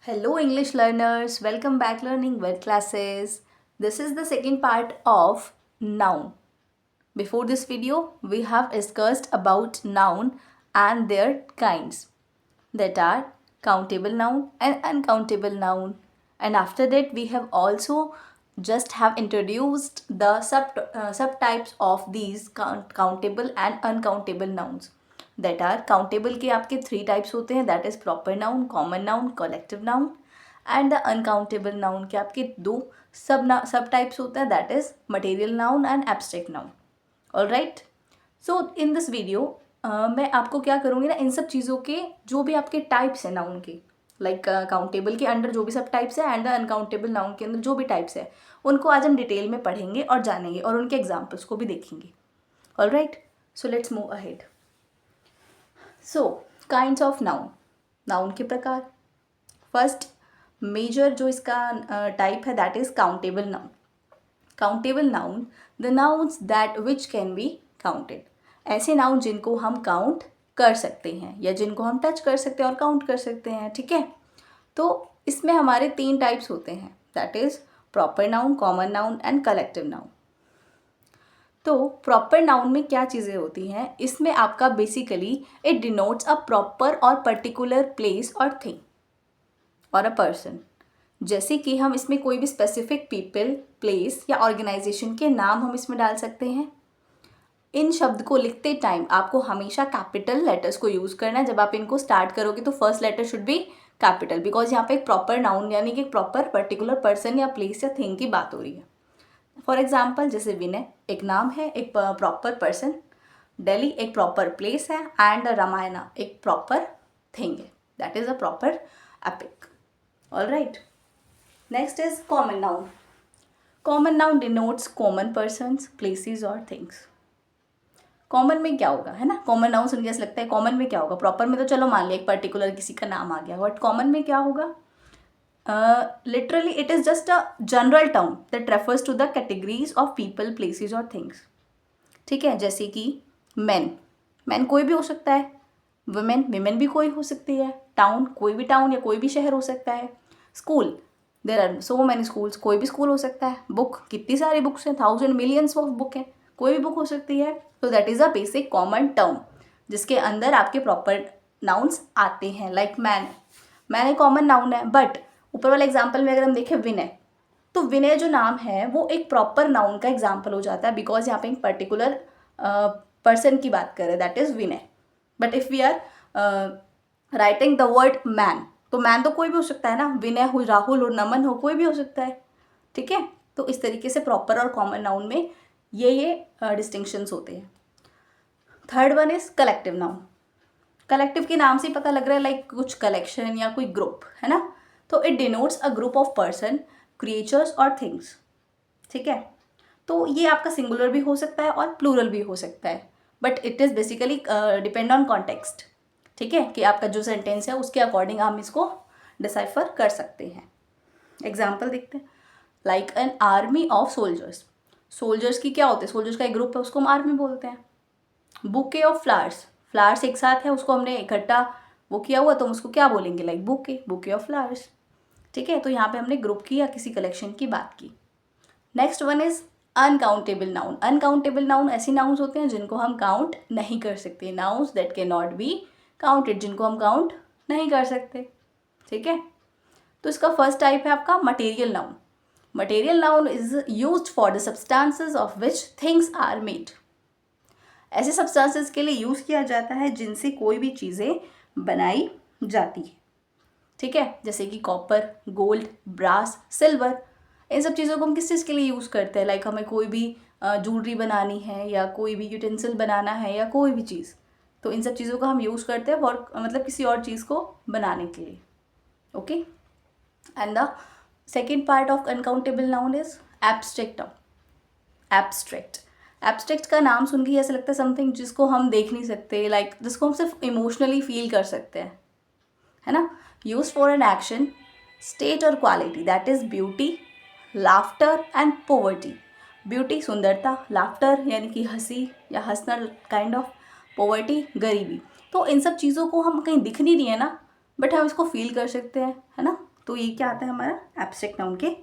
Hello English learners, welcome back learning word classes. This is the second part of noun. Before this video, we have discussed about noun and their kinds that are countable noun and uncountable noun. And after that, we have also just have introduced the subtypes of these countable and uncountable nouns. That are countable के आपके 3 types होते हैं, that is proper noun, common noun, collective noun. And the uncountable noun के आपके 2 सब types होते हैं, that is material noun and abstract noun. Alright, so in this video मैं आपको क्या करूँगी ना, इन सब चीज़ों के जो भी आपके टाइप्स हैं नाउन के, लाइक काउंटेबल के अंडर जो भी सब टाइप्स है एंड द अनकाउंटेबल नाउन के अंदर जो भी टाइप्स है, उनको आज हम डिटेल में पढ़ेंगे और जानेंगे और उनके एग्जाम्पल्स को भी देखेंगे. Alright, so let's move ahead. So kinds of noun, noun के प्रकार. फर्स्ट मेजर जो इसका टाइप है, that is countable noun. Countable noun, the nouns that which can be counted. ऐसे नाउन जिनको हम काउंट कर सकते हैं या जिनको हम टच कर सकते हैं और काउंट कर सकते हैं. ठीक है, तो इसमें हमारे 3 टाइप्स होते हैं, that is proper noun, common noun and collective noun. तो प्रॉपर नाउन में क्या चीज़ें होती हैं, इसमें आपका basically it denotes a proper और पर्टिकुलर प्लेस और थिंग और अ पर्सन. जैसे कि हम इसमें कोई भी स्पेसिफिक पीपल, प्लेस या ऑर्गेनाइजेशन के नाम हम इसमें डाल सकते हैं. इन शब्द को लिखते टाइम आपको हमेशा कैपिटल लेटर्स को यूज़ करना है. जब आप इनको स्टार्ट करोगे तो first letter should be capital, because यहाँ पे एक प्रॉपर नाउन यानी कि एक प्रॉपर पर्टिकुलर पर्सन या प्लेस या थिंग की बात हो रही है. फॉर एग्जाम्पल, जैसे विनय एक नाम है, एक प्रॉपर पर्सन. दिल्ली एक प्रॉपर प्लेस है एंड रामायणा एक प्रॉपर थिंग है, that is a proper epic. Alright, next is common noun. Common noun denotes common persons, places और थिंग्स. कॉमन में क्या होगा, है ना, कॉमन नाउन सुन के ऐसा लगता है कॉमन में क्या होगा. प्रॉपर में तो चलो मान लिया एक पर्टिकुलर किसी का नाम आ गया, बट कॉमन में क्या होगा. Literally it is just a general term that refers to the categories of people, places और things. ठीक है, जैसे कि मैन कोई भी हो सकता है, विमेन भी कोई हो सकती है, टाउन कोई भी टाउन या कोई भी शहर हो सकता है, school there are so many schools कोई भी स्कूल हो सकता है, बुक कितनी सारी बुक्स हैं, 1000 मिलियंस ऑफ बुक हैं, कोई भी बुक हो सकती है. तो that is a basic common term जिसके अंदर आपके प्रॉपर नाउन्स आते हैं. लाइक मैन एक कॉमन नाउन है, बट ऊपर वाले एग्जाम्पल में अगर हम देखें विनय, तो विनय जो नाम है वो एक प्रॉपर नाउन का एग्जाम्पल हो जाता है, बिकॉज यहाँ पे एक पर्टिकुलर पर्सन की बात कर रहे हैं, that is Vinay. But if we are writing the word man, तो मैन तो कोई भी हो सकता है ना, विनय हो, राहुल हो, नमन हो, कोई भी हो सकता है. ठीक है, तो इस तरीके से प्रॉपर और कॉमन नाउन में ये डिस्टिंक्शंस होते हैं. Third one is collective noun. Collective के नाम से ही पता लग रहा है लाइक कुछ कलेक्शन या कोई ग्रुप, है ना. तो it denotes a group of person, creatures और थिंग्स. ठीक है, तो ये आपका सिंगुलर भी हो सकता है और प्लूरल भी हो सकता है, but it is basically depend on context. ठीक है, कि आपका जो सेंटेंस है उसके अकॉर्डिंग हम इसको डिसाइफर कर सकते हैं. एग्जाम्पल देखते हैं, like an army of soldiers. Soldiers की क्या होते हैं, सोल्जर्स का एक ग्रुप है, उसको हम आर्मी बोलते हैं. बुके ऑफ फ्लावर्स, फ्लावर्स एक साथ है, उसको हमने इकट्ठा वो किया हुआ, तो हम उसको क्या बोलेंगे, लाइक बुके ऑफ फ्लावर्स. ठीक है, तो यहाँ पे हमने ग्रुप की या किसी कलेक्शन की बात की. Next one is uncountable noun. Uncountable noun ऐसी नाउन्स होते हैं जिनको हम काउंट नहीं कर सकते, nouns that can not be counted, जिनको हम काउंट नहीं कर सकते. ठीक है, तो इसका फर्स्ट टाइप है आपका material noun. Material noun is used for the substances of which things are made. ऐसे सब्सटेंसेस के लिए यूज़ किया जाता है जिनसे कोई भी चीज़ें बनाई जाती है. ठीक है, जैसे कि कॉपर, गोल्ड, ब्रास, सिल्वर. इन सब चीज़ों को हम किस चीज़ के लिए यूज़ करते हैं, लाइक हमें कोई भी ज्वेलरी बनानी है या कोई भी यूटेंसिल बनाना है या कोई भी चीज़, तो इन सब चीज़ों का हम यूज़ करते हैं फॉर मतलब किसी और चीज़ को बनाने के लिए. Okay, and the second part of uncountable noun is abstract noun. Abstract का नाम सुन के ऐसा लगता है समथिंग जिसको हम देख नहीं सकते, लाइक जिसको हम सिर्फ इमोशनली फील कर सकते हैं, है ना. Use for an action, state और quality, that is beauty, laughter and poverty. Beauty सुंदरता, लाफ्टर यानी कि हंसी या हंसना काइंड ऑफ, पॉवर्टी गरीबी. तो इन सब चीज़ों को हम कहीं दिख नहीं रही है ना, बट हम इसको फील कर सकते हैं, है ना. तो ये क्या आता है हमारा एब्स्ट्रैक्ट नाउन के